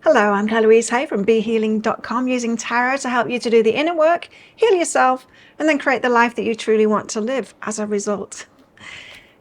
Hello, I'm Claire Louise Hay from BeHealing.com, using tarot to help you to do the inner work, heal yourself, and then create the life that you truly want to live as a result.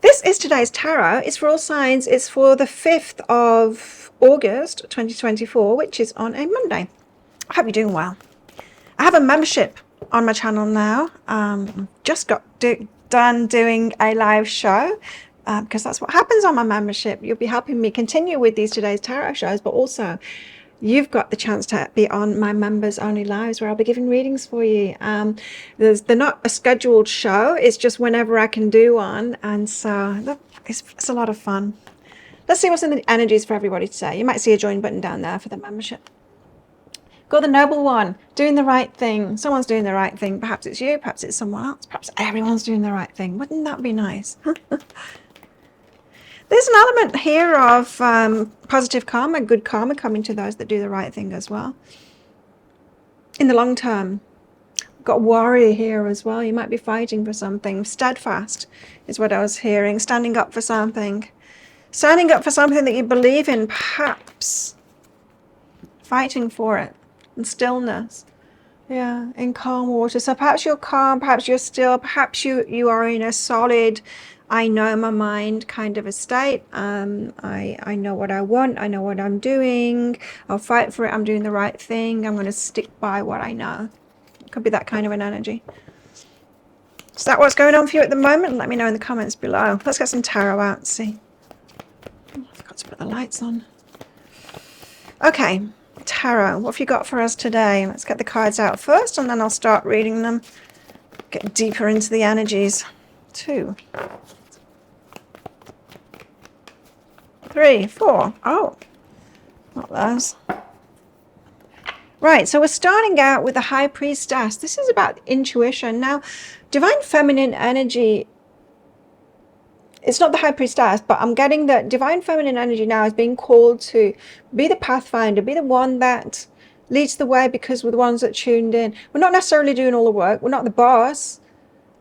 This is today's tarot. It's for all signs. It's for the 5th of August 2024, which is on a Monday. I hope you're doing well. I have a membership on my channel now. Just got done doing a live show. Because that's what happens on my membership. You'll be helping me continue with these today's tarot shows, but also you've got the chance to be on my members only lives where I'll be giving readings for you. They're not a scheduled show, it's just whenever I can do one, and so it's a lot of fun. Let's see what's in the energies for everybody today. You might see a join button down there for the membership. Got the noble one, doing the right thing. Someone's doing the right thing. Perhaps it's you, perhaps it's someone else, perhaps everyone's doing the right thing. Wouldn't that be nice? There's an element here of positive karma, good karma coming to those that do the right thing as well. In the long term, got warrior here as well. You might be fighting for something. Steadfast is what I was hearing. Standing up for something. Standing up for something that you believe in, perhaps. Fighting for it. And stillness. Yeah, in calm water. So perhaps you're calm, perhaps you're still, perhaps you are in a solid, I know my mind kind of a state. I know what I want, I know what I'm doing, I'll fight for it, I'm doing the right thing, I'm going to stick by what I know. It could be that kind of an energy. Is that what's going on for you at the moment? Let me know in the comments below. Let's get some tarot out and see. Oh, I forgot to put the lights on. Okay. Tarot, what have you got for us today? Let's get the cards out first and then I'll start reading them. Get deeper into the energies. 2, 3, 4. Oh, not those. Right, so we're starting out with the High Priestess. This is about intuition. Now, divine feminine energy, it's not the High Priestess, but I'm getting that divine feminine energy now is being called to be the pathfinder, be the one that leads the way, because we're the ones that tuned in. We're not necessarily doing all the work. We're not the boss,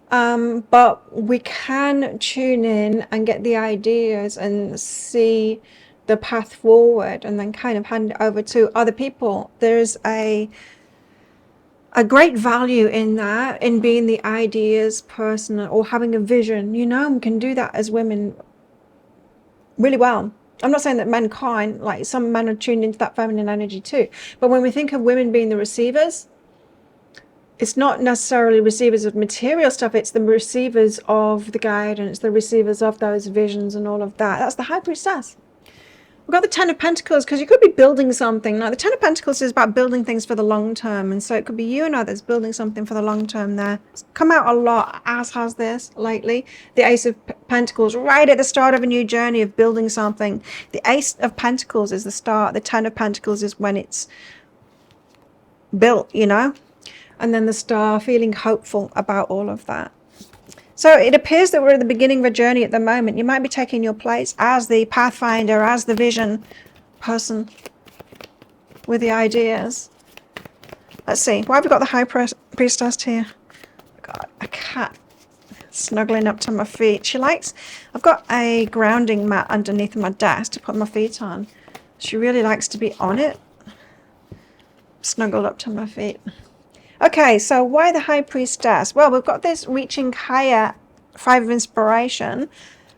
but we can tune in and get the ideas and see the path forward and then kind of hand it over to other people. There's a great value in that, in being the ideas person or having a vision. You know, we can do that as women really well. I'm not saying that men can't, like some men are tuned into that feminine energy too. But when we think of women being the receivers, it's not necessarily receivers of material stuff, it's the receivers of the guidance, the receivers of those visions and all of that. That's the High Priestess. We've got the 10 of Pentacles, because you could be building something. Now, the 10 of Pentacles is about building things for the long term. And so it could be you and others building something for the long term there. It's come out a lot, as has this lately. The Ace of Pentacles, right at the start of a new journey of building something. The Ace of Pentacles is the start. The 10 of Pentacles is when it's built, you know. And then the Star, feeling hopeful about all of that. So it appears that we're at the beginning of a journey at the moment. You might be taking your place as the pathfinder, as the vision person with the ideas. Let's see. Why have we got the High Priestess here? I've got a cat snuggling up to my feet. She likes... I've got a grounding mat underneath my desk to put my feet on. She really likes to be on it. Snuggled up to my feet. Okay, so why the High Priestess? Well, we've got this reaching higher, 5 of inspiration.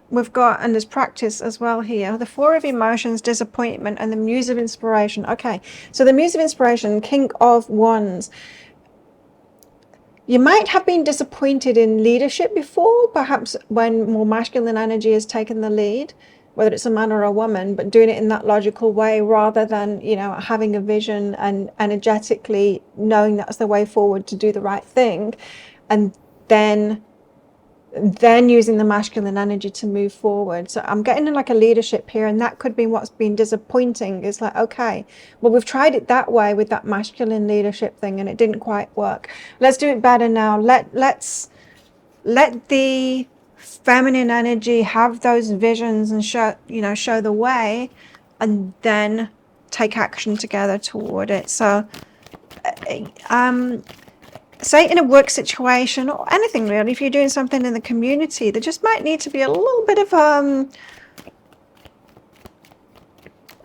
We've got, and there's practice as well here, the 4 of emotions, disappointment, and the Muse of inspiration. Okay, so the Muse of inspiration, King of Wands. You might have been disappointed in leadership before, perhaps when more masculine energy has taken the lead, whether it's a man or a woman, but doing it in that logical way rather than, you know, having a vision and energetically knowing that's the way forward to do the right thing, and then using the masculine energy to move forward. So I'm getting like a leadership here, and that could be what's been disappointing. It's like, okay, well, we've tried it that way with that masculine leadership thing and it didn't quite work. Let's do it better now. Let's let the feminine energy have those visions and show the way, and then take action together toward it. So say in a work situation or anything really, if you're doing something in the community, there just might need to be a little bit of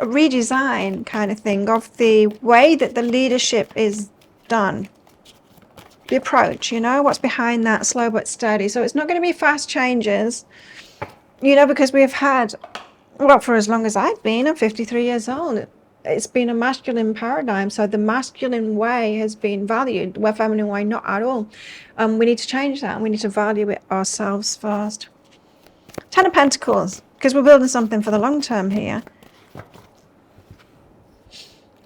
a redesign kind of thing of the way that the leadership is done. The approach, you know, what's behind that, slow but steady. So it's not going to be fast changes, you know, because we've had, well, for as long as I've been, I'm 53 years old, it's been a masculine paradigm. So the masculine way has been valued, the feminine way not at all. We need to change that, and we need to value it ourselves first. 10 of Pentacles, because we're building something for the long term here.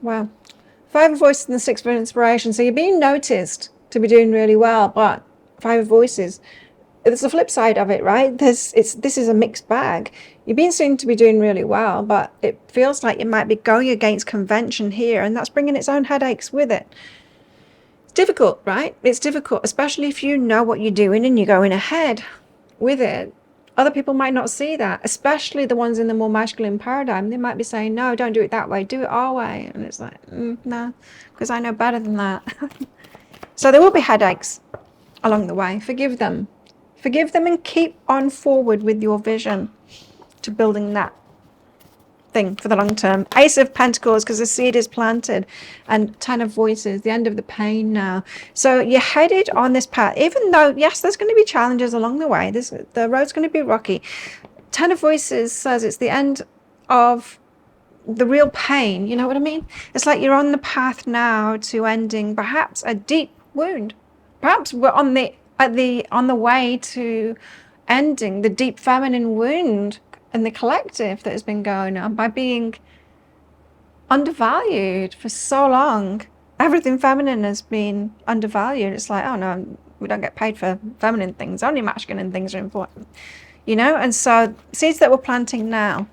Wow. 5 of Voices and the 6 of Inspiration. So you're being noticed to be doing really well, but 5 of Voices, there's the flip side of it, right? This is a mixed bag. You're being seen to be doing really well, but it feels like you might be going against convention here, and that's bringing its own headaches with it. It's difficult, right? It's difficult, especially if you know what you're doing and you're going ahead with it. Other people might not see that, especially the ones in the more masculine paradigm. They might be saying, no, don't do it that way, do it our way. And it's like, no, because I know better than that. So there will be headaches along the way. Forgive them. Forgive them and keep on forward with your vision to building that thing for the long term. Ace of Pentacles, because the seed is planted, and 10 of Voices, the end of the pain now. So you're headed on this path, even though, yes, there's going to be challenges along the way. The road's going to be rocky. 10 of Voices says it's the end of the real pain. You know what I mean? It's like you're on the path now to ending perhaps a deep wound. Perhaps we're on the way to ending the deep feminine wound in the collective that has been going on by being undervalued for so long. Everything feminine has been undervalued. It's like, oh no, we don't get paid for feminine things. Only masculine things are important, you know? And so seeds that we're planting now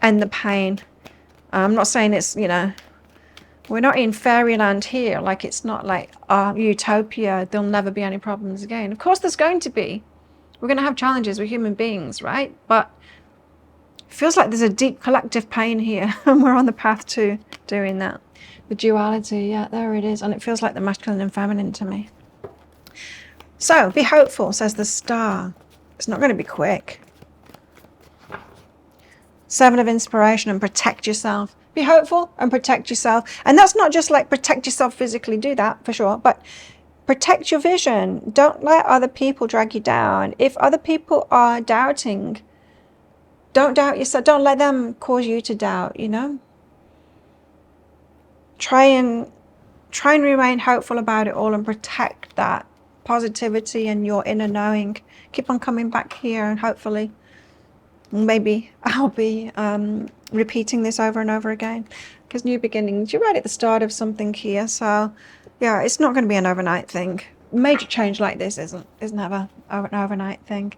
and the pain. I'm not saying it's, you know, we're not in fairyland here. Like, it's not like utopia. There'll never be any problems again. Of course there's going to be. We're going to have challenges. We're human beings, right? But it feels like there's a deep collective pain here, and we're on the path to doing that. The duality, yeah, there it is. And it feels like the masculine and feminine to me. So be hopeful, says the star. It's not going to be quick. 7 of Inspiration, and protect yourself. Be hopeful and protect yourself. And that's not just like protect yourself physically, do that for sure, but protect your vision. Don't let other people drag you down. If other people are doubting, don't doubt yourself. Don't let them cause you to doubt, you know. Try and remain hopeful about it all and protect that positivity and your inner knowing. Keep on coming back here, and hopefully maybe I'll be repeating this over and over again, because new beginnings, you're right at the start of something here. So yeah, it's not going to be an overnight thing. Major change like this isn't ever an overnight thing.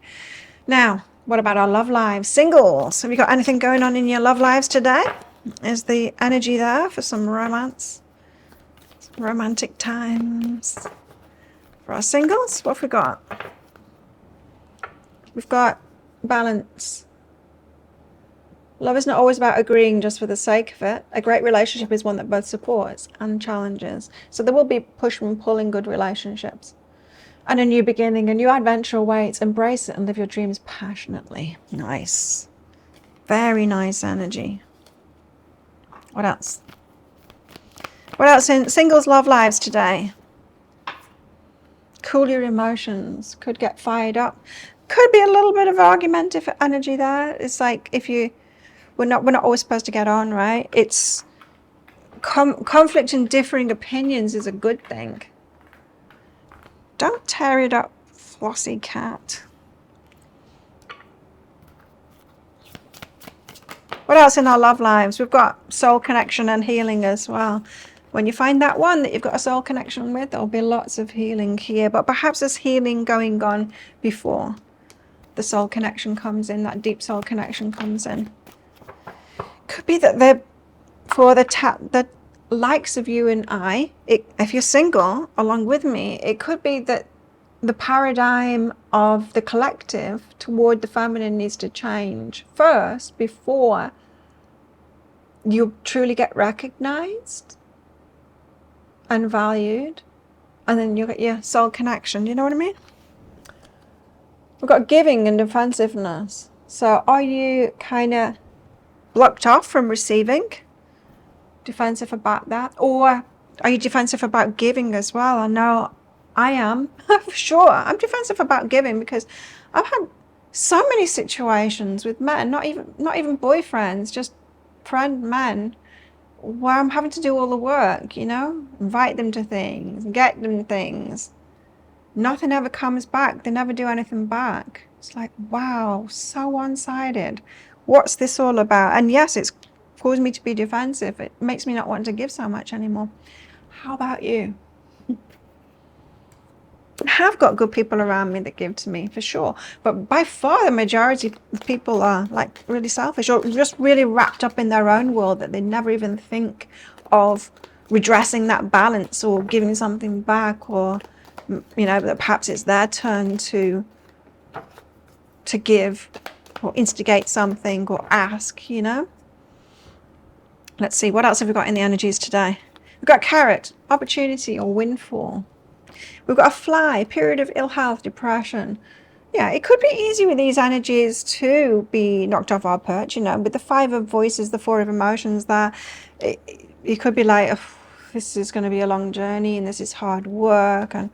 Now, what about our love lives? Singles, have you got anything going on in your love lives today? Is the energy there for some romance? Some romantic times for our singles? What have we got? We've got balance. Love is not always about agreeing just for the sake of it. A great relationship is one that both supports and challenges. So there will be push and pull in good relationships. And a new beginning, a new adventure awaits. Embrace it and live your dreams passionately. Nice. Very nice energy. What else? What else in singles love lives today? Cool your emotions. Could get fired up. Could be a little bit of argumentative energy there. It's like if you... We're not always supposed to get on, right? It's conflict and differing opinions is a good thing. Don't tear it up, flossy cat. What else in our love lives? We've got soul connection and healing as well. When you find that one that you've got a soul connection with, there'll be lots of healing here. But perhaps there's healing going on before the soul connection comes in, that deep soul connection comes in. Could be that they're for the likes of you and I, if you're single along with me, it could be that the paradigm of the collective toward the feminine needs to change first before you truly get recognized and valued, and then you get your soul connection. You know what I mean? We've got giving and defensiveness. So are you kind of blocked off from receiving? Defensive about that? Or are you defensive about giving as well? I know I am. For sure. I'm defensive about giving because I've had so many situations with men, not even boyfriends, just friend men, where I'm having to do all the work, you know, invite them to things, get them things. Nothing ever comes back. They never do anything back. It's like, wow, so one-sided. What's this all about? And yes, it's caused me to be defensive. It makes me not want to give so much anymore. How about you? I have got good people around me that give to me, for sure. But by far the majority of people are like really selfish or just really wrapped up in their own world that they never even think of redressing that balance or giving something back, or, you know, that perhaps it's their turn to give or instigate something or ask, you know. Let's see, what else have we got in the energies today? We've got carrot, opportunity or windfall. We've got a fly, period of ill health, depression. Yeah, it could be easy with these energies to be knocked off our perch, you know, with the 5 of voices, the 4 of emotions there. It could be like, oh, this is going to be a long journey and this is hard work. And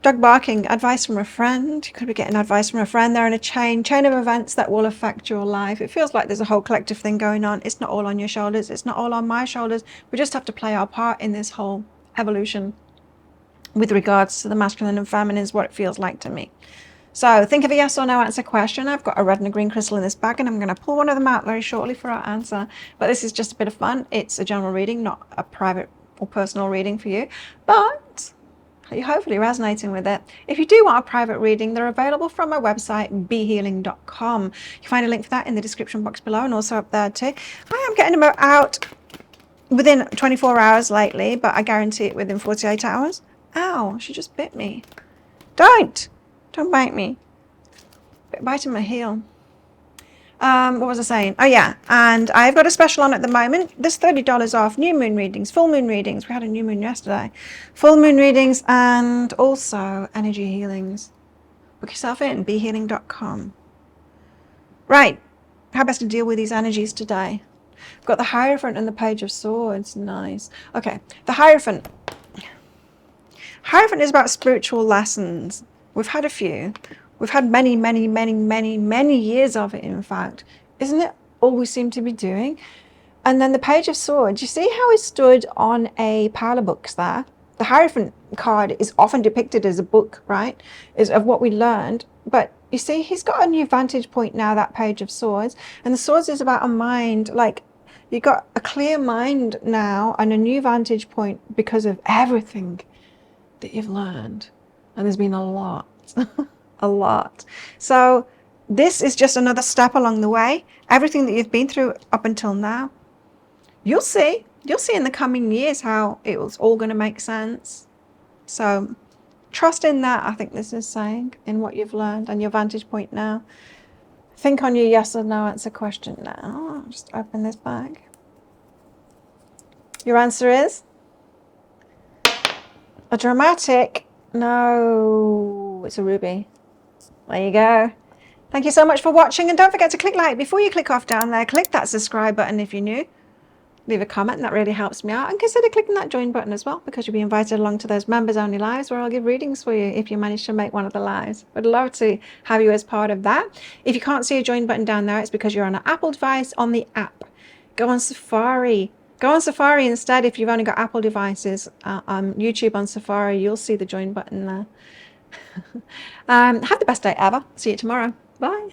dog barking, advice from a friend. You could be getting advice from a friend. They're in a chain of events that will affect your life. It feels like there's a whole collective thing going on. It's not all on your shoulders. It's not all on my shoulders. We just have to play our part in this whole evolution with regards to the masculine and feminine is what it feels like to me. So think of a yes or no answer question. I've got a red and a green crystal in this bag and I'm going to pull one of them out very shortly for our answer. But this is just a bit of fun. It's a general reading, not a private or personal reading for you. But you're hopefully resonating with it. If you do want a private reading, they're available from my website, behealing.com. You can find a link for that in the description box below and also up there too. I am getting them out within 24 hours lately, but I guarantee it within 48 hours. Ow, she just bit me. Don't bite me. Biting my heel. What was I saying? Oh yeah, and I've got a special on at the moment. There's $30 off new moon readings, full moon readings. We had a new moon yesterday. Full moon readings and also energy healings. Book yourself in, behealing.com. Right, how best to deal with these energies today? I've got the Hierophant and the Page of Swords. Nice. Okay, the Hierophant. Hierophant is about spiritual lessons. We've had a few. We've had many, many, many, many, many years of it, in fact. Isn't it all we seem to be doing? And then the Page of Swords, you see how it stood on a pile of books there? The Hierophant card is often depicted as a book, right? Is of what we learned. But you see, he's got a new vantage point now, that Page of Swords. And the Swords is about a mind, like, you've got a clear mind now and a new vantage point because of everything that you've learned. And there's been a lot. A lot. So this is just another step along the way. Everything that you've been through up until now, you'll see in the coming years how it was all going to make sense. So trust in that, I think this is saying, in what you've learned and your vantage point now. Think on your yes or no answer question now. I'll just open this bag. Your answer is a dramatic no. It's a ruby. There you go. Thank you so much for watching, and don't forget to click like before you click off down there. Click that subscribe button if you're new. Leave a comment, and that really helps me out. And consider clicking that join button as well, because you'll be invited along to those members only lives where I'll give readings for you if you manage to make one of the lives. I'd love to have you as part of that. If you can't see a join button down there, it's because you're on an Apple device on the app. Go on Safari. Go on Safari instead if you've only got Apple devices. On YouTube on Safari, you'll see the join button there. Have the best day ever. See you tomorrow. Bye.